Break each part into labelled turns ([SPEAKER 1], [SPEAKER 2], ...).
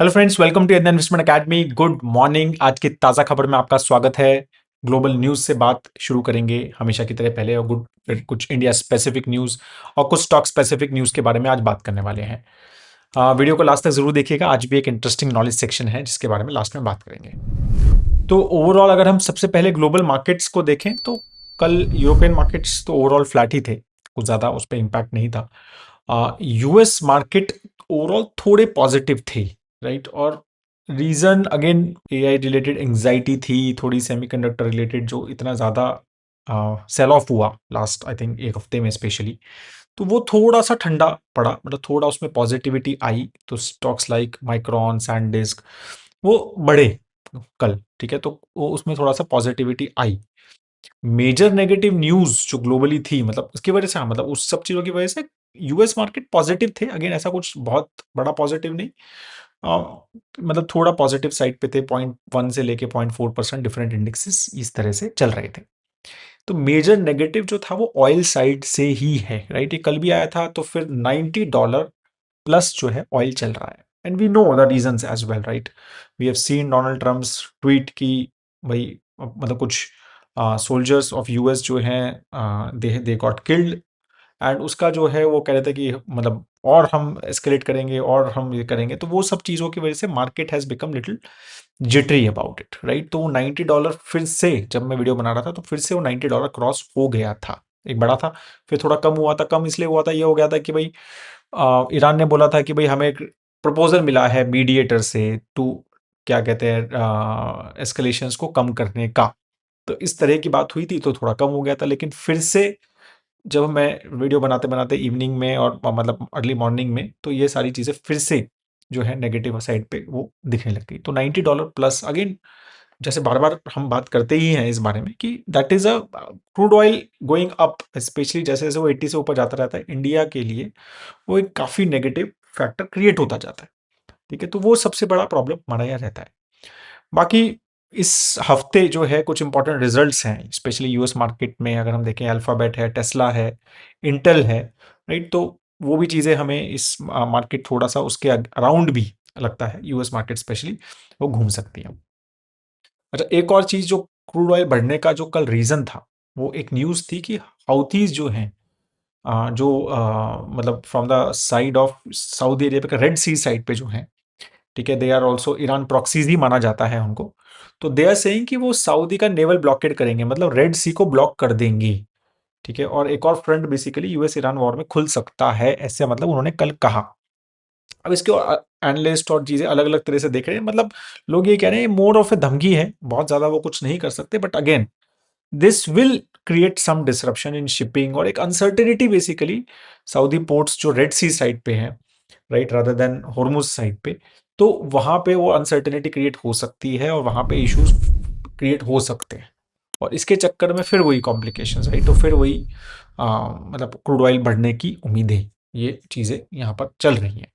[SPEAKER 1] Hello friends, welcome to Indian investment academy. Good morning. आज की ताज़ा खबर में आपका स्वागत है। ग्लोबल न्यूज़ से बात शुरू करेंगे हमेशा की तरह पहले, और कुछ इंडिया स्पेसिफिक न्यूज़ और कुछ स्टॉक स्पेसिफिक न्यूज़ के बारे में आज बात करने वाले हैं। वीडियो को लास्ट तक जरूर देखिएगा। आज भी एक इंटरेस्टिंग नॉलेज सेक्शन है जिसके बारे में लास्ट में बात करेंगे। तो ओवरऑल अगर हम सबसे पहले ग्लोबल मार्केट्स को देखें तो कल यूरोपियन मार्केट्स तो ओवरऑल फ्लैट ही थे, कुछ ज़्यादा उस पर इम्पैक्ट नहीं था। यूएस मार्केट ओवरऑल थोड़े पॉजिटिव थे, राइट। और reason again AI related anxiety थी, थोड़ी सेमीकंडक्टर रिलेटेड जो इतना ज़्यादा सेल ऑफ हुआ लास्ट आई थिंक एक हफ्ते में स्पेशली, तो वो थोड़ा सा ठंडा पड़ा, मतलब थोड़ा उसमें पॉजिटिविटी आई। तो स्टॉक्स लाइक माइक्रॉन, सैनडिस्क वो बढ़े कल, ठीक है। तो वो उसमें थोड़ा सा पॉजिटिविटी आई। मेजर नेगेटिव न्यूज़ जो ग्लोबली थी, मतलब उसकी वजह से, हाँ, मतलब उस सब चीज़ों की वजह से यूएस मार्केट पॉजिटिव थे। अगेन ऐसा कुछ बहुत बड़ा पॉजिटिव नहीं, मतलब थोड़ा पॉजिटिव साइड पे थे। 0.1 से लेके 0.4% डिफरेंट इंडेक्सेस इस तरह से चल रहे थे। तो मेजर नेगेटिव जो था वो ऑयल साइड से ही है, राइट। ये कल भी आया था, तो फिर $90 प्लस जो है ऑयल चल रहा है। And we know the reasons as well, right. We have seen Donald Trump's tweet की भाई, मतलब कुछ सोल्जर्स ऑफ यूएस जो हैं दे गॉट किल्ड, एंड उसका जो है वो कह रहे थे कि मतलब और हम एस्केलेट करेंगे और हम ये करेंगे। तो वो सब चीज़ों की वजह से market has become little jittery about it, right. तो वो $90 फिर से, जब मैं वीडियो बना रहा था तो फिर से वो $90 क्रॉस हो गया था। एक बड़ा था, फिर थोड़ा कम हुआ था। कम इसलिए हुआ था, ये हो गया था कि भाई ईरान ने बोला था कि भाई हमें एक प्रपोजल मिला है मीडिएटर से टू, क्या कहते हैं, एस्केलेशंस को कम करने का। तो इस तरह की बात हुई थी, तो थोड़ा कम हो गया था। लेकिन फिर से जब मैं वीडियो बनाते बनाते इवनिंग में और मतलब अर्ली मॉर्निंग में, तो ये सारी चीज़ें फिर से जो है नेगेटिव साइड पे वो दिखने लग गई। तो $90 प्लस अगेन, जैसे बार बार हम बात करते ही हैं इस बारे में कि that is a crude oil going up, specially जैसे जैसे वो 80 से ऊपर जाता रहता है इंडिया के लिए, वो एक काफ़ी नेगेटिव फैक्टर क्रिएट होता जाता है, ठीक है। तो वो सबसे बड़ा प्रॉब्लम हमारा यहाँ रहता है। बाकी इस हफ्ते जो है कुछ इंपॉर्टेंट रिजल्ट्स हैं, स्पेशली यूएस मार्केट में। अगर हम देखें, अल्फाबेट है, टेस्ला है, इंटेल है, राइट। तो वो भी चीज़ें हमें इस मार्केट थोड़ा सा उसके अराउंड भी लगता है, यूएस मार्केट स्पेशली वो घूम सकती है। अच्छा, एक और चीज़ जो क्रूड ऑयल बढ़ने का जो कल रीज़न था, वो एक न्यूज़ थी कि हाउथीज जो हैं, मतलब from the side of Saudi Arabia का रेड सी साइड पे जो हैं, ठीक है, they are also Iran proxies ही माना जाता है उनको। तो दे आर सेइंग कि वो सऊदी का नेवल ब्लॉकेड करेंगे, मतलब रेड सी को ब्लॉक कर देंगी, ठीक है। और एक और front basically US Iran war में खुल सकता है, ऐसे मतलब उन्होंने कल कहा। अब इसके एनालिस्ट और चीज़ें अलग अलग तरह से देख रहे हैं। मतलब लोग ये कह रहे हैं मोर ऑफ ए धमकी है, बहुत ज़्यादा वो कुछ नहीं कर सकते, but again this will create some disruption in shipping और एक अनसर्टेनिटी बेसिकली सऊदी पोर्ट्स जो रेड सी साइड पे हैं, right, rather than Hormuz side पे। तो वहां पे वो अनसर्टेनिटी क्रिएट हो सकती है और वहां पे इश्यूज क्रिएट हो सकते हैं। और इसके चक्कर में फिर वही कॉम्प्लिकेशंस, राइट। तो फिर वही मतलब क्रूड ऑयल बढ़ने की उम्मीदें, ये चीज़ें यहाँ पर चल रही हैं,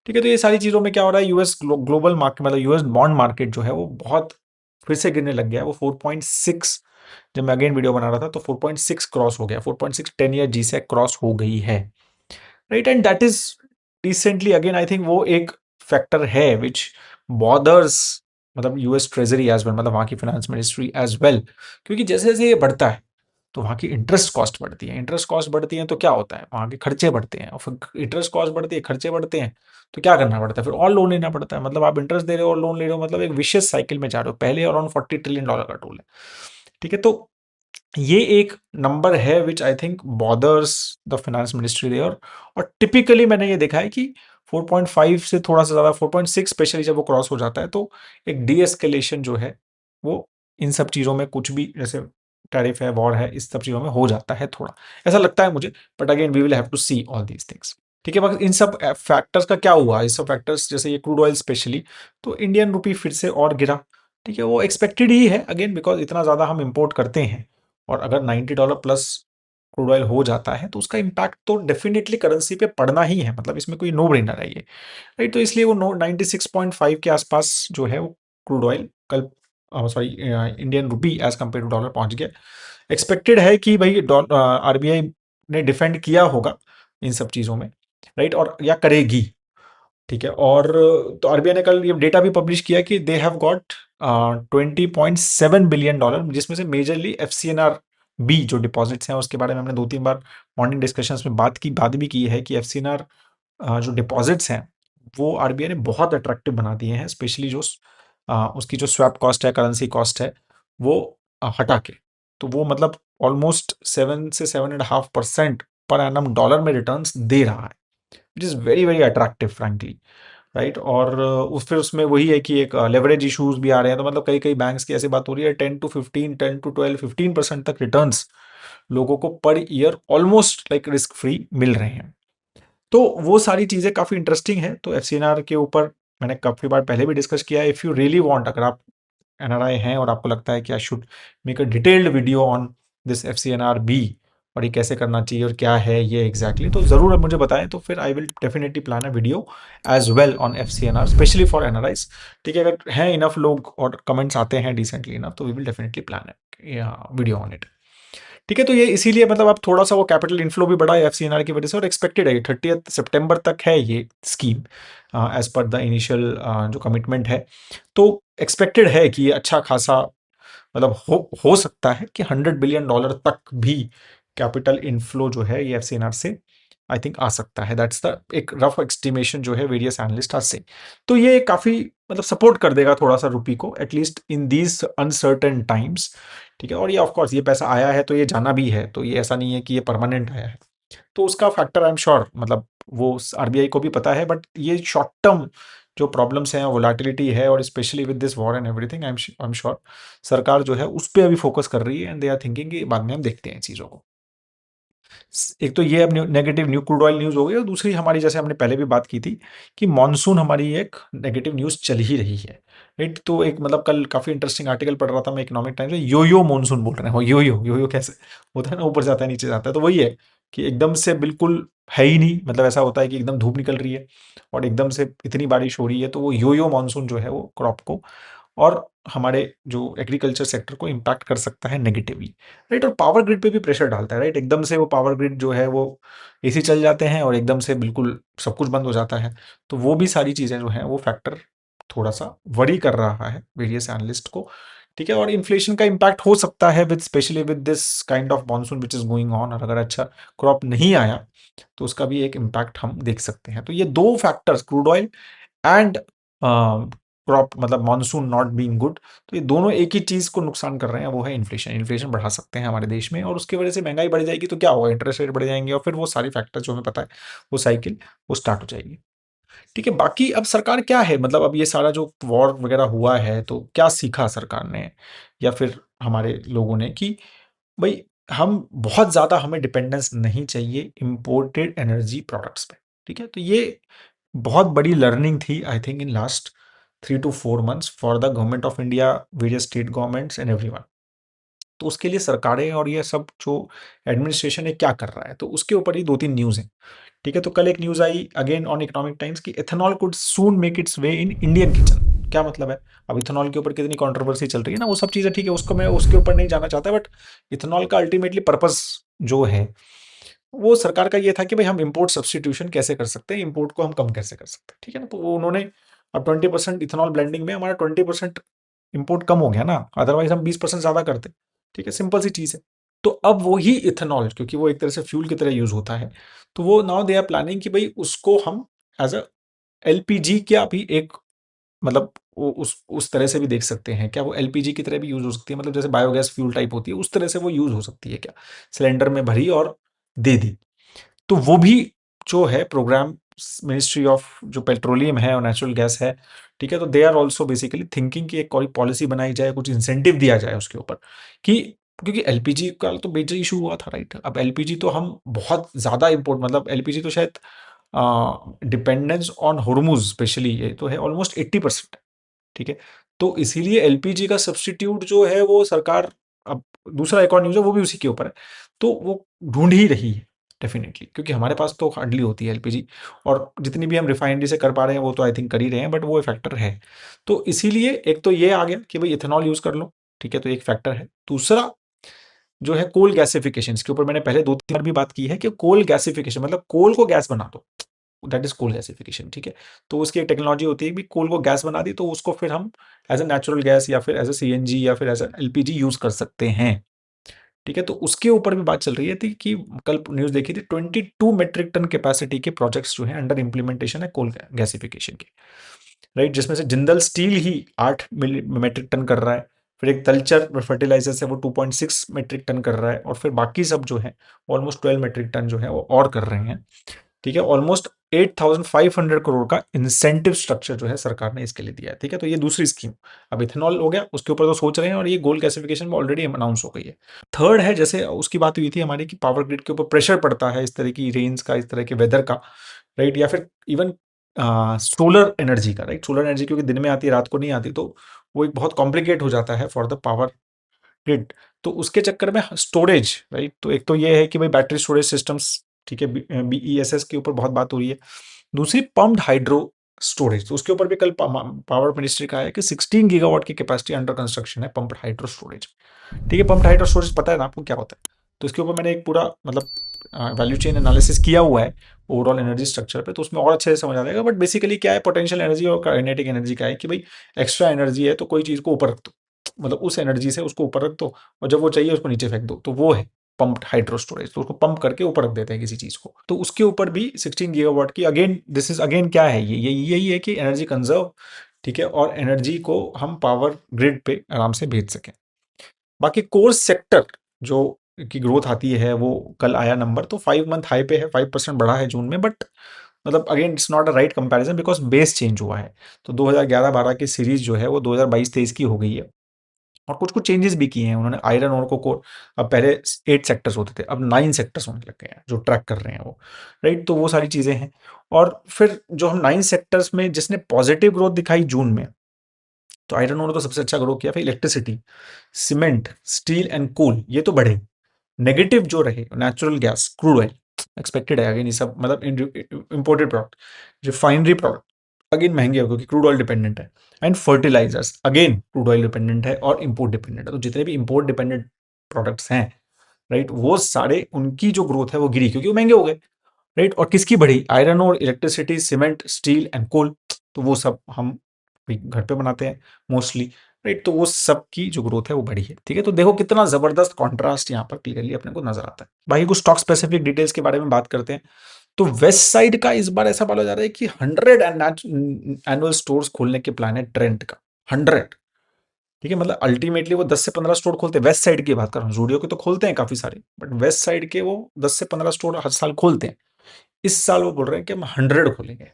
[SPEAKER 1] ठीक है। तो ये सारी चीज़ों में क्या हो रहा है, यूएस ग्लोबल मार्केट, मतलब यूएस बॉन्ड मार्केट जो है वो बहुत फिर से गिरने लग गया है। वो 4.6, जब मैं अगेन वीडियो बना रहा था तो 4.6 क्रॉस हो गया। 4.6 10 ईयर जी से क्रॉस हो गई है, right. And that is recently again I think वो एक फैक्टर है विच बॉदर्स, मतलब यूएस ट्रेजरी एज वेल, मतलब वहाँ की फाइनेंस मिनिस्ट्री एज वेल। क्योंकि जैसे जैसे ये बढ़ता है तो वहाँ की इंटरेस्ट कॉस्ट बढ़ती है। इंटरेस्ट कॉस्ट बढ़ती है तो क्या होता है, वहाँ के खर्चे बढ़ते हैं, और फिर इंटरेस्ट कॉस्ट बढ़ती है, खर्चे बढ़ते हैं, तो क्या करना पड़ता है, फिर और लोन लेना पड़ता है। मतलब आप इंटरेस्ट दे रहे हो और लोन ले रहे हो, मतलब एक विशियस साइकिल में जा रहे हो। पहले अराउंड $40 ट्रिलियन का टोल है, ठीक है। तो ये एक नंबर है which I think bothers the finance ministry there. और टिपिकली मैंने ये देखा है कि 4.5 से थोड़ा सा ज़्यादा, 4.6 स्पेशली जब वो क्रॉस हो जाता है, तो एक डी एस्केलेशन जो है वो इन सब चीज़ों में, कुछ भी जैसे टैरिफ है, वॉर है, इस सब चीज़ों में हो जाता है थोड़ा, ऐसा लगता है मुझे। But again we will have to see all these things, ठीक है। मगर इन सब फैक्टर्स का क्या हुआ, इस सब फैक्टर्स जैसे ये क्रूड ऑयल स्पेशली, तो इंडियन रुपी फिर से और गिरा, ठीक है। वो एक्सपेक्टेड ही है अगेन, बिकॉज इतना ज़्यादा हम इम्पोर्ट करते हैं। और अगर $90 प्लस क्रूड ऑयल हो जाता है तो उसका इम्पैक्ट तो डेफिनेटली करेंसी पे पड़ना ही है, मतलब इसमें कोई नो ब्रेनर है ये, राइट। तो इसलिए वो 96.5 के आसपास जो है वो क्रूड ऑयल कल, sorry, Indian rupee as compared to dollar पहुंच गया। एक्सपेक्टेड है कि भाई आरबीआई ने डिफेंड किया होगा इन सब चीज़ों में, राइट, और या करेगी। ठीक है। और तो आरबीआई ने कल ये डेटा भी पब्लिश किया कि they have got 20.7 billion dollar, जिसमें से मेजरली एफसीएनआर बी जो डिपॉजिट्स हैं उसके बारे में हमने 2-3 बार मॉर्निंग डिस्कशंस में बात भी की है कि एफसीएनआर जो डिपॉजिट्स हैं वो आरबीआई ने बहुत अट्रैक्टिव बना दिए हैं, स्पेशली जो उसकी जो स्वैप कॉस्ट है, करेंसी कॉस्ट है, वो हटा के। तो वो मतलब ऑलमोस्ट 7 से 7.5% पर एनम डॉलर में रिटर्न्स दे रहा है, which is very very attractive frankly, right. और फिर उसमें वही है कि एक लेवरेज इश्यूज भी आ रहे हैं, तो मतलब कई कई बैंक्स की ऐसी बात हो रही है 10 to 15, 10 to 12, 15% तक रिटर्न्स लोगों को per year almost like risk free मिल रहे हैं। तो वो सारी चीज़ें काफ़ी इंटरेस्टिंग है। तो एफसीएनआर के ऊपर मैंने काफ़ी बार पहले भी डिस्कस किया है। इफ़ यू रियली वांट, अगर आप एनआरआई हैं और आपको लगता है कि I should make a detailed video on this FCNR B और ये कैसे करना चाहिए और क्या है ये एग्जैक्टली, तो ज़रूर आप मुझे बताएं, तो फिर I will definitely plan a video as well on FCNR specially for NRIs. ठीक है, अगर हैं इनफ लोग और कमेंट्स आते हैं डिसेंटली इनफ, तो we will definitely plan video on it. ठीक है, तो ये इसीलिए मतलब अब थोड़ा सा वो कैपिटल इनफ्लो भी बढ़ा है एफसीएनआर की वजह से, और एक्सपेक्टेड है 30 सितंबर तक है ये scheme as per the initial जो कमिटमेंट है। तो एक्सपेक्टेड है कि ये अच्छा खासा मतलब हो सकता है कि $100 बिलियन तक भी कैपिटल इनफ्लो जो है ये एफसीएनआर से आई थिंक आ सकता है। दैट्स द एक रफ एस्टिमेशन जो है वेरियस एनालिस्ट आर से। तो ये काफी मतलब सपोर्ट कर देगा थोड़ा सा रुपी को, at least in these uncertain times. ठीक है, और ये ऑफ कोर्स ये पैसा आया है तो ये जाना भी है, तो ये ऐसा नहीं है कि ये परमानेंट आया है, तो उसका फैक्टर आई एम श्योर मतलब वो आरबीआई को भी पता है। बट ये शॉर्ट टर्म जो प्रॉब्लम्स हैं, वोलाटिलिटी है, और specially with this war and everything, I am sure सरकार जो है उस पर अभी फोकस कर रही है, एंड दे आर थिंकिंग कि बाद में हम देखते हैं चीज़ों को। एक तो ये अब negative new crude oil news हो गई, और दूसरी हमारी, जैसे हमने पहले भी बात की थी कि मॉनसून हमारी एक नेगेटिव न्यूज़ चल ही रही है, राइट। तो एक मतलब कल काफ़ी इंटरेस्टिंग आर्टिकल पढ़ रहा था मैं इकोनॉमिक टाइम्स में, यो यो मॉनसून बोल रहे हैं। यो यो कैसे होता है ना, ऊपर जाता है नीचे जाता है, तो वही है कि एकदम से बिल्कुल है ही नहीं, मतलब ऐसा होता है कि एकदम धूप निकल रही है और एकदम से इतनी बारिश हो रही है, तो वो यो मॉनसून जो है वो क्रॉप को और हमारे जो एग्रीकल्चर सेक्टर को इम्पैक्ट कर सकता है नेगेटिवली, राइट। और पावर ग्रिड पे भी प्रेशर डालता है, राइट। एकदम से वो पावर ग्रिड जो है वो एसी चल जाते हैं और एकदम से बिल्कुल सब कुछ बंद हो जाता है, तो वो भी सारी चीज़ें जो हैं वो फैक्टर थोड़ा सा वरी कर रहा है वेरियस एनालिस्ट को। ठीक है, और इन्फ्लेशन का इम्पैक्ट हो सकता है with specially with this kind of monsoon which is going on, और अगर अच्छा क्रॉप नहीं आया तो उसका भी एक इम्पैक्ट हम देख सकते हैं। तो ये दो factors, crude oil and crop मतलब मानसून नॉट बीइंग गुड, तो ये दोनों एक ही चीज को नुकसान कर रहे हैं, वो है इन्फ्लेशन। इन्फ्लेशन बढ़ा सकते हैं हमारे देश में, और उसकी वजह से महंगाई बढ़ जाएगी, तो क्या होगा, इंटरेस्ट रेट बढ़ जाएंगे, और फिर वो सारी फैक्टर जो हमें पता है वो साइकिल वो स्टार्ट हो जाएगी। ठीक है, बाकी अब सरकार क्या है, मतलब अब ये सारा जो वॉर वगैरह हुआ है तो क्या सीखा सरकार ने या फिर हमारे लोगों ने कि भाई हम बहुत ज़्यादा, हमें डिपेंडेंस नहीं चाहिए इम्पोर्टेड एनर्जी प्रोडक्ट्स पे। ठीक है, तो ये बहुत बड़ी लर्निंग थी I think in last 3 to 4 months for the government of India, various state governments and everyone. तो उसके लिए सरकारें और ये सब जो एडमिनिस्ट्रेशन है क्या कर रहा है, तो उसके ऊपर ही 2-3 न्यूज़ हैं। ठीक है, तो कल एक न्यूज़ आई अगेन ऑन इकोनॉमिक टाइम्स की ethanol could soon make its way in Indian kitchen. क्या मतलब है, अब इथेनॉल के ऊपर कितनी कंट्रोवर्सी चल रही है ना, वो सब चीज़ें ठीक है, उसको मैं उसके ऊपर नहीं जाना चाहता, बट इथेनॉल का अल्टीमेटली पर्पस जो है वो सरकार का ये था कि भाई हम इंपोर्ट सब्सटीट्यूशन कैसे कर सकते हैं, इंपोर्ट को हम कम कैसे कर सकते हैं। ठीक है ना, तो वो उन्होंने अब 20% इथेनॉल ब्लेंडिंग में हमारा 20% इंपोर्ट कम हो गया ना, अदरवाइज हम 20% ज्यादा करते। ठीक है, सिंपल सी चीज है। तो अब वही इथेनॉल, क्योंकि वो एक तरह से फ्यूल की तरह यूज होता है, तो वो नाउ दे आर प्लानिंग कि भाई उसको हम एज अ एलपीजी क्या भी एक मतलब उस तरह से भी देख सकते हैं क्या, वो एलपीजी की तरह भी यूज हो सकती है, मतलब जैसे बायोगैस फ्यूल टाइप होती है उस तरह से वो यूज हो सकती है क्या, सिलेंडर में भरी और दे दी। तो वो भी जो है प्रोग्राम मिनिस्ट्री ऑफ जो पेट्रोलियम है और नेचुरल गैस है, ठीक है, तो they are also basically thinking कि एक कोई पॉलिसी बनाई जाए, कुछ इंसेंटिव दिया जाए उसके ऊपर कि, क्योंकि एलपीजी का तो मेजर इशू हुआ था, राइट। अब एलपीजी तो हम बहुत ज़्यादा इंपोर्ट, मतलब एलपीजी तो शायद डिपेंडेंस ऑन हॉर्मुज स्पेशली ये तो है ऑलमोस्ट 80%। ठीक है, तो इसीलिए एलपीजी का सब्स्टिट्यूट जो है वो सरकार, अब दूसरा एक और न्यूज़ है वो भी उसी के ऊपर है, तो वो ढूंढ ही रही है डेफिनेटली, क्योंकि हमारे पास तो हार्डली होती है एलपीजी, और जितनी भी हम रिफाइनरी से कर पा रहे हैं वो तो आई थिंक कर ही रहे हैं, बट वो फैक्टर है। तो इसीलिए एक तो ये आ गया कि भाई इथेनॉल यूज कर लो। ठीक है, तो एक फैक्टर है। दूसरा जो है कोल गैसिफिकेशन, इसके ऊपर मैंने पहले 2-3 बार भी बात की है कि कोल गैसिफिकेशन मतलब कोल को गैस बना दो, दैट इज कोल गैसिफिकेशन, ठीक है। तो उसकी एक टेक्नोलॉजी होती है कि कोल को गैस बना दी तो उसको फिर हम एज ए नेचुरल गैस या फिर एज ए सीएनजी या फिर एज ए एलपीजी यूज कर सकते हैं, ठीक है। तो उसके ऊपर भी बात चल रही है थी कि कल न्यूज देखी थी 22 मेट्रिक टन कैपेसिटी के प्रोजेक्ट्स जो है अंडर इंप्लीमेंटेशन है कोल गैसिफिकेशन के, राइट, जिसमें से जिंदल स्टील ही 8 मेट्रिक टन कर रहा है, फिर एक तलचर फर्टिलाइजर्स है वो 2.6 मेट्रिक टन कर रहा है, और फिर बाकी सब जो है ऑलमोस्ट 12 मेट्रिक टन जो है वो और कर रहे हैं, ठीक है। ऑलमोस्ट 8,500 करोड़ का इंसेंटिव स्ट्रक्चर जो है सरकार ने इसके लिए दिया है, ठीक है। तो ये दूसरी स्कीम, अब इथेनॉल हो गया, उसके ऊपर तो सोच रहे हैं, और ये गोल गैसिफिकेशन में ऑलरेडी अनाउंस हो गई है। थर्ड है, जैसे उसकी बात हुई थी हमारी कि पावर ग्रिड के ऊपर प्रेशर पड़ता है इस तरह की रेंज का, इस तरह के वेदर का, राइट, या फिर इवन सोलर एनर्जी का, राइट। सोलर एनर्जी क्योंकि दिन में आती है रात को नहीं आती, तो वो एक बहुत कॉम्प्लिकेट हो जाता है फॉर द पावर ग्रिड। तो उसके चक्कर में स्टोरेज, राइट, तो एक तो ये है कि भाई बैटरी स्टोरेज सिस्टम्स, ठीक है, बीईएसएस के ऊपर बहुत बात हो रही है। दूसरी पम्प्ड हाइड्रो स्टोरेज, तो उसके ऊपर भी कल पावर मिनिस्ट्री का है कि 16 गीगावाट की कैपेसिटी अंडर कंस्ट्रक्शन है पम्प्ड हाइड्रो स्टोरेज, ठीक है। पम्प्ड हाइड्रो स्टोरेज पता है ना आपको क्या होता है? तो इसके ऊपर मैंने एक पूरा मतलब वैल्यू चेन एनालिसिस किया हुआ है ओवरऑल एनर्जी स्ट्रक्चर पे, तो उसमें और अच्छे से समझ आ जाएगा। बट बेसिकली क्या है, पोटेंशियल एनर्जी और काइनेटिक एनर्जी का है कि भाई एक्स्ट्रा एनर्जी है तो कोई चीज़ को ऊपर रख दो, मतलब उस एनर्जी से उसको ऊपर रख दो, और जब वो चाहिए उसको नीचे फेंक दो, तो वो है पंप्ड हाइड्रो स्टोरेज। तो उसको पंप करके ऊपर रख देते हैं किसी चीज़ को, तो उसके ऊपर भी 16 गीगावाट की, अगेन दिस इज अगेन क्या है, ये यही है कि एनर्जी कंजर्व, ठीक है, और एनर्जी को हम पावर ग्रिड पे आराम से भेज सकें। बाकी कोर सेक्टर जो की ग्रोथ आती है वो कल आया नंबर, तो 5 मंथ हाई पे है, 5% बढ़ा है जून में, बट मतलब again it's not a right comparison because base change हुआ है। तो 2011-12 की सीरीज जो है वो 2022-23 की हो गई है, और कुछ कुछ चेंजेस भी किए हैं उन्होंने आयरन और को कोर। अब पहले 8 सेक्टर्स होते थे, अब 9 सेक्टर्स होने लग गए हैं जो ट्रैक कर रहे हैं वो, राइट। तो वो सारी चीजें हैं। और फिर जो हम 9 सेक्टर्स में जिसने पॉजिटिव ग्रोथ दिखाई जून में, तो आयरन और तो सबसे अच्छा ग्रो किया, फिर electricity, cement, steel and coal ये तो बढ़े। नेगेटिव जो रहे natural gas, crude oil, expected है अगेन, ये सब मतलब imported product, refinery product again महंगे हो क्योंकि क्रूड ऑयल डिपेंडेंट है, and fertilisers again crude oil dependent है और इंपोर्ट डिपेंडेंट है। तो जितने भी इंपोर्ट डिपेंडेंट प्रोडक्ट्स हैं, राइट, वो सारे उनकी जो ग्रोथ है वो गिरी क्योंकि वो महंगे हो गए, राइट। और किसकी बढ़ी? आयरन और, electricity, cement, steel and coal, तो वो सब हम घर पे बनाते हैं मोस्टली, राइट। तो वो सब की जो ग्रोथ है वो बढ़ी है, ठीक है। तो देखो कितना जबरदस्त कॉन्ट्रास्ट यहाँ पर क्लियरली अपने को नजर आता है। बाकी कुछ स्टॉक स्पेसिफिक डिटेल्स के बारे में बात करते हैं। तो वेस्ट साइड का इस बार ऐसा बोला जा रहा है कि 100 एनुअल स्टोर्स खोलने के प्लान है ट्रेंड का, 100, ठीक है। मतलब अल्टीमेटली वो 10 से 15 स्टोर खोलते हैं, वेस्ट साइड की बात कर रहा हूँ, जूडियो के तो खोलते हैं काफी सारे, बट वेस्ट साइड के वो 10 से 15 स्टोर हर साल खोलते हैं। इस साल वो बोल रहे हैं कि हम 100 खोलेंगे।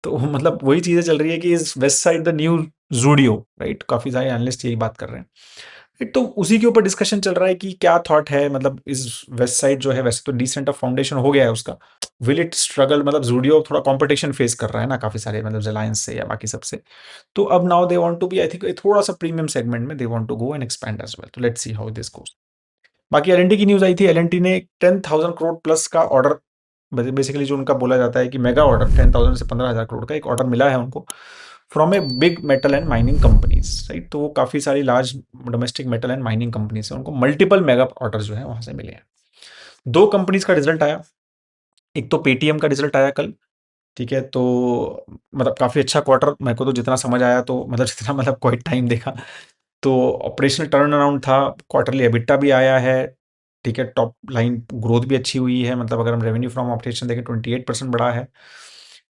[SPEAKER 1] तो मतलब वही चीजें चल रही है कि is west side the new Zudio, right. काफी सारे एनालिस्ट यही बात कर रहे हैं, right? तो उसी के ऊपर डिस्कशन चल रहा है कि क्या थॉट है, मतलब इस वेस्ट साइड जो है वैसे तो डिसेंट ऑफ फाउंडेशन हो गया है उसका, विल इट स्ट्रगल, मतलब जूडियो थोड़ा कंपटीशन फेस कर रहा है ना काफी सारे, मतलब रिलायंस से या बाकी सबसे। तो अब now they want to be, I think थोड़ा सा प्रीमियम सेगमेंट में they want to go and expand as well. तो let's see how this goes. बाकी एलएनटी की न्यूज आई थी, एलएनटी ने 10,000 करोड़ प्लस का ऑर्डर, बेसिकली जो उनका बोला जाता है कि मेगा ऑर्डर 10,000 से 15,000 करोड़ का एक ऑर्डर मिला है उनको from a big metal and mining companies, right. तो वो काफी सारी large domestic metal and mining companies है, उनको मल्टीपल मेगा ऑर्डर जो है वहां से मिले हैं। दो कंपनीज का रिजल्ट आया, एक तो पेटीएम का रिजल्ट आया कल, ठीक है। तो मतलब काफी अच्छा क्वार्टर, मेरे को तो जितना समझ आया, तो मतलब जितना मतलब क्वाइट टाइम देखा, तो ऑपरेशनल टर्न अराउंड था, क्वार्टरली एबिटा भी आया है, ठीक है। टॉप लाइन ग्रोथ भी अच्छी हुई है, मतलब अगर हम रेवेन्यू फ्रॉम ऑपरेशन देखें 28% बढ़ा है,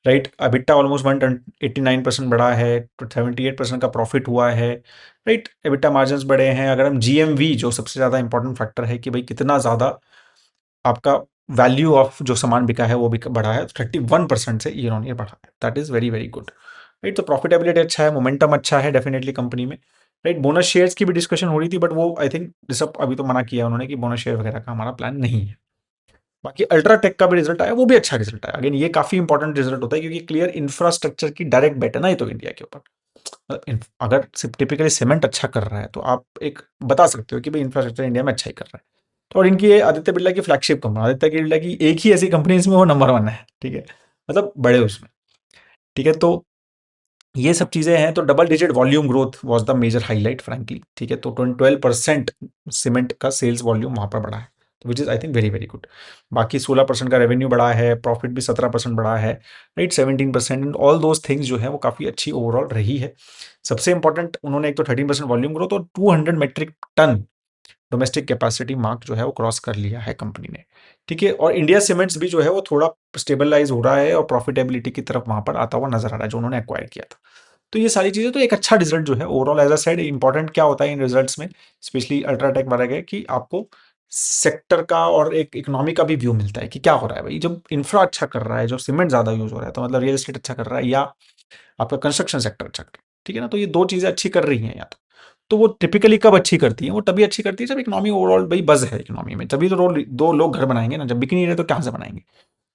[SPEAKER 1] राइट। एबिटा ऑलमोस्ट 189% बढ़ा है, तो 78% का प्रॉफिट हुआ है, राइट। एबिटा मार्जिन बढ़े हैं। अगर हम जीएमवी, जो सबसे ज़्यादा इंपॉर्टेंट फैक्टर है कि भाई कितना ज़्यादा आपका वैल्यू ऑफ जो सामान बिका है वो भी बढ़ा है, 31% से ईयर ऑन ईयर बढ़ा है, that is very very good, right. तो प्रॉफिटेबिलिटी अच्छा है, मोमेंटम अच्छा है डेफिनेटली कंपनी में, राइट। बोनस शेयर्स की भी डिस्कशन हो रही थी, बट वो आई थिंक सब अभी तो मना किया उन्होंने कि बोनस शेयर वगैरह का हमारा प्लान नहीं है। बाकी अल्ट्राटेक का भी रिजल्ट आया, वो भी अच्छा रिजल्ट आया। अगेन ये काफी इंपॉर्टेंट रिजल्ट होता है क्योंकि क्लियर इंफ्रास्ट्रक्चर की डायरेक्ट बेट है ना ये तो इंडिया के ऊपर। अगर टिपिकली सीमेंट अच्छा कर रहा है तो आप एक बता सकते हो कि भाई इंफ्रास्ट्रक्चर इंडिया में अच्छा ही कर रहा है। तो और इनकी ये आदित्य बिरला की फ्लैगशिप कंपनी, आदित्य बिरला की एक ही ऐसी कंपनी इसमें वो नंबर 1 है, ठीक है, मतलब बड़े उसमें, ठीक है। तो ये सब चीजें हैं। तो double digit volume growth was the major highlight frankly, ठीक है। तो 12% सीमेंट का सेल्स वॉल्यूम वहां पर बढ़ा है, which is I think very very good. बाकी 16% का रेवेन्यू बढ़ा है, प्रॉफिट भी 17% बढ़ा है, right 17%, and all those things जो है वो काफ़ी अच्छी ओवरऑल रही है। सबसे इंपॉर्टेंट उन्होंने एक तो 13% वॉल्यूम ग्रोथ और 200 metric ton domestic capacity mark जो है वो क्रॉस कर लिया है कंपनी ने, ठीक है। और इंडिया सीमेंट्स भी जो है वो थोड़ा स्टेबलाइज हो रहा है और प्रॉफिटेबिलिटी की तरफ वहां पर आता हुआ नजर आ रहा है, जो उन्होंने एक्वायर किया था। तो ये सारी चीजें तो एक अच्छा रिजल्ट जो है overall, as a said, important क्या होता है इन रिजल्ट्स में, स्पेशली अल्ट्राटेक वाला, कि आपको सेक्टर का और एक इकोनॉमी का भी व्यू मिलता है कि क्या हो रहा है भाई। जब इंफ्रा अच्छा कर रहा है, जो सीमेंट ज्यादा यूज हो रहा है, तो मतलब रियल एस्टेट अच्छा कर रहा है या आपका कंस्ट्रक्शन सेक्टर अच्छा कर रहा है, ठीक है ना। तो ये दो चीजें अच्छी कर रही हैं या तो वो टिपिकली कब अच्छी करती है, वो तभी अच्छी करती है जब इकोनॉमी ओवरऑल भाई बज है इकोनॉमी में, तभी तो दो लोग घर बनाएंगे ना, जब बिक नहीं रहे तो कहाँ से बनाएंगे।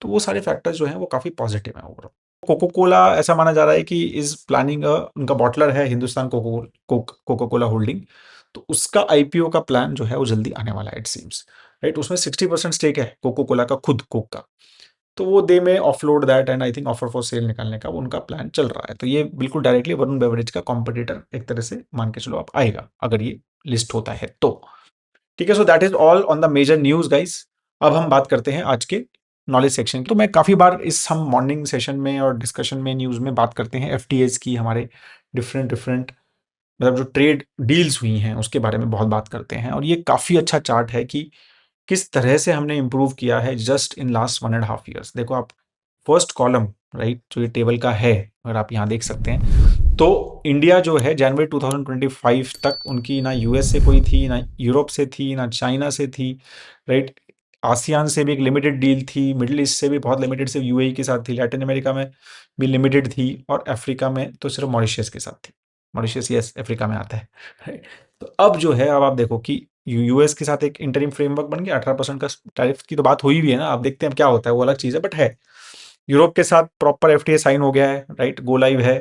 [SPEAKER 1] तो वो सारे फैक्टर्स जो हैं वो काफी पॉजिटिव है ओवरऑल। कोको कोला ऐसा माना जा रहा है कि इज प्लानिंग, उनका बॉटलर है हिंदुस्तान कोको कोला होल्डिंग, तो उसका आईपीओ का प्लान जो है वो जल्दी आने वाला है इट सीम्स, राइट। उसमें 60% स्टेक है कोको कोला का, खुद कोक का। तो वो दे में offload that and I think offer for sale निकालने का उनका प्लान चल रहा है। तो ये बिल्कुल डायरेक्टली वरुण बेवरेज का कॉम्पिटिटर एक तरह से मान के चलो आप आएगा, अगर ये लिस्ट होता है तो, ठीक है। So that is all on the major news guys. अब हम बात करते हैं आज के नॉलेज सेक्शन की। तो मैं काफी बार इस हम मॉर्निंग सेशन में और डिस्कशन में न्यूज में बात करते हैं एफटीएस की, हमारे डिफरेंट डिफरेंट मतलब जो ट्रेड डील्स हुई हैं उसके बारे में बहुत बात करते हैं। और ये काफी अच्छा चार्ट है कि किस तरह से हमने इंप्रूव किया है जस्ट इन लास्ट 1.5 years। देखो आप फर्स्ट कॉलम, राइट, जो ये टेबल का है, अगर आप यहाँ देख सकते हैं, तो इंडिया जो है जनवरी 2025 तक उनकी ना यूएस से कोई थी, ना यूरोप से थी, ना चाइना से थी, राइट। आसियान से भी एक लिमिटेड डील थी, मिडिल ईस्ट से भी बहुत लिमिटेड, सिर्फ यूएई के साथ थी, लैटिन अमेरिका में भी लिमिटेड थी, और अफ्रीका में तो सिर्फ मॉरिशस के साथ थी। मॉरिशस यस अफ्रीका में आता है, right? तो अब जो है, अब आप देखो कि यूएस के साथ एक इंटरिम फ्रेमवर्क बन गया, 18% का टैरिफ की तो बात हुई भी है ना, आप देखते हैं अब क्या होता है, वो अलग चीज़ है, बट है। यूरोप के साथ प्रॉपर एफटीए साइन हो गया है, राइट, गो लाइव है,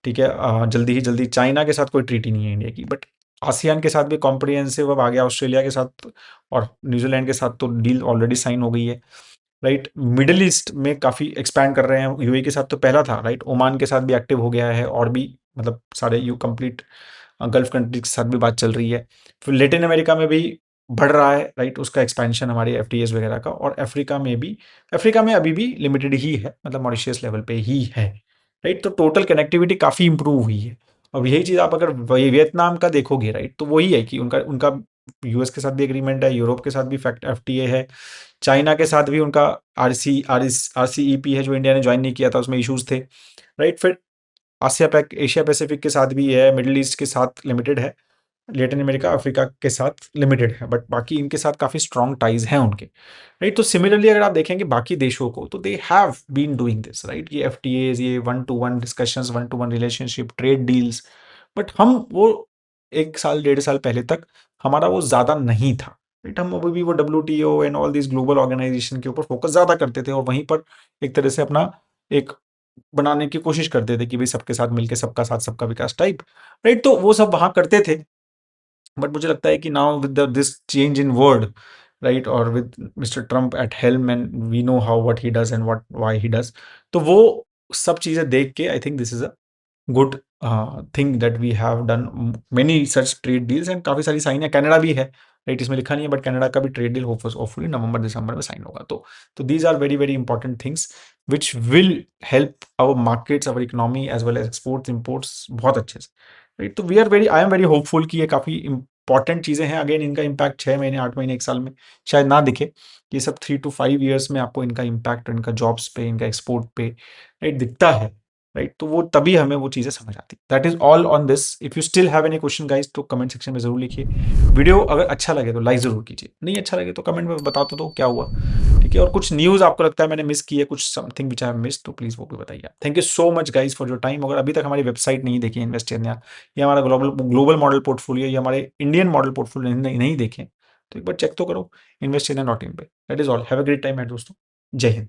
[SPEAKER 1] ठीक है। जल्दी ही जल्दी। चाइना के साथ कोई ट्रीटी नहीं है इंडिया की, बट आसियान के साथ भी कॉम्प्रिहेंसिव अब आ गया, ऑस्ट्रेलिया के साथ और न्यूजीलैंड के साथ तो डील ऑलरेडी साइन हो गई है, राइट। मिडिल ईस्ट में काफ़ी एक्सपैंड कर रहे हैं, यूएई के साथ तो पहला था, राइट, ओमान के साथ भी एक्टिव हो गया है, और भी मतलब सारे यू कंप्लीट गल्फ कंट्रीज के साथ भी बात चल रही है। फिर लेटिन अमेरिका में भी बढ़ रहा है, राइट, उसका एक्सपेंशन हमारे एफटीएस वगैरह का, और अफ्रीका में भी, अफ्रीका में अभी भी लिमिटेड ही है, मतलब मॉरिशियस लेवल पे ही है, राइट। तो टोटल कनेक्टिविटी काफ़ी इंप्रूव हुई है। अब यही चीज़ आप अगर वियतनाम का देखोगे, राइट, तो वही है कि उनका उनका यूएस के साथ भी एग्रीमेंट है, यूरोप के साथ भी फैक्ट एफटीए है, चाइना के साथ भी उनका आरसीईपी है, जो इंडिया ने ज्वाइन नहीं किया था, उसमें इश्यूज थे, राइट। फिर एशिया पैसिफिक के साथ भी है, मिडिल ईस्ट के साथ लिमिटेड है, लेटिन अमेरिका अफ्रीका के साथ लिमिटेड है, बट बाकी इनके साथ काफ़ी स्ट्रॉन्ग टाइज हैं उनके, राइट। तो सिमिलरली अगर आप देखेंगे बाकी देशों को, तो they have been doing this, right, ये एफटीएज, ये one to one discussions, one to one relationship, trade deals, but हम वो 1 साल 1.5 साल पहले तक हमारा वो ज़्यादा नहीं था, राइट। हम अभी भी वो WTO and all this global organisation के ऊपर फोकस ज़्यादा करते थे, और वहीं पर एक तरह से अपना एक बनाने की कोशिश करते थे कि भाई सबके साथ मिलके, सबका साथ सबका विकास टाइप, राइट। तो वो सब वहाँ करते थे, बट मुझे लगता है कि now with this change in word, right, और with Mister Trump at helm, and we know how what he does and what why he does, तो वो सब चीज़ें देख के I think this is a good thing that we have done many such trade deals, and काफ़ी सारी sign है, Canada भी है, राइट, इसमें लिखा नहीं है, बट कनाडा का भी ट्रेड डील होपफुली नवंबर दिसंबर में साइन होगा। तो these are very very important things which will help our markets, our economy as well as exports imports बहुत अच्छे से, राइट। तो we are very, I am very hopeful कि ये काफ़ी इंपॉर्टेंट चीज़ें हैं। अगेन इनका इम्पैक्ट 6 महीने, 8 महीने, 1 साल में शायद ना दिखे, ये सब 3 to 5 years में आपको इनका इम्पैक्ट, इनका जॉब्स पे, इनका एक्सपोर्ट पे, राइट, दिखता है, राइट। तो वो तभी हमें वो चीज़ें समझ आती। That is all on this. If you still have any question guys, तो कमेंट सेक्शन में जरूर लिखिए। वीडियो अगर अच्छा लगे तो लाइक जरूर कीजिए, नहीं अच्छा लगे तो कमेंट में बता दो क्या हुआ, ठीक है। और कुछ न्यूज़ आपको लगता है मैंने मिस की है, कुछ समथिंग विच आई मिस, तो प्लीज़ वो भी बताइए। Thank you so much guys for your time. अगर अभी तक हमारी वेबसाइट नहीं देखी इन्वेस्ट इंडिया, ये हमारा ग्लोबल मॉडल पोर्टफोलियो, ये हमारे इंडियन मॉडल पोर्टफोलियो नहीं देखें, तो एक बार चेक तो करो इन्वेस्ट इंडिया .in पे। That is all. Have a great time है दोस्तों। जय हिंद।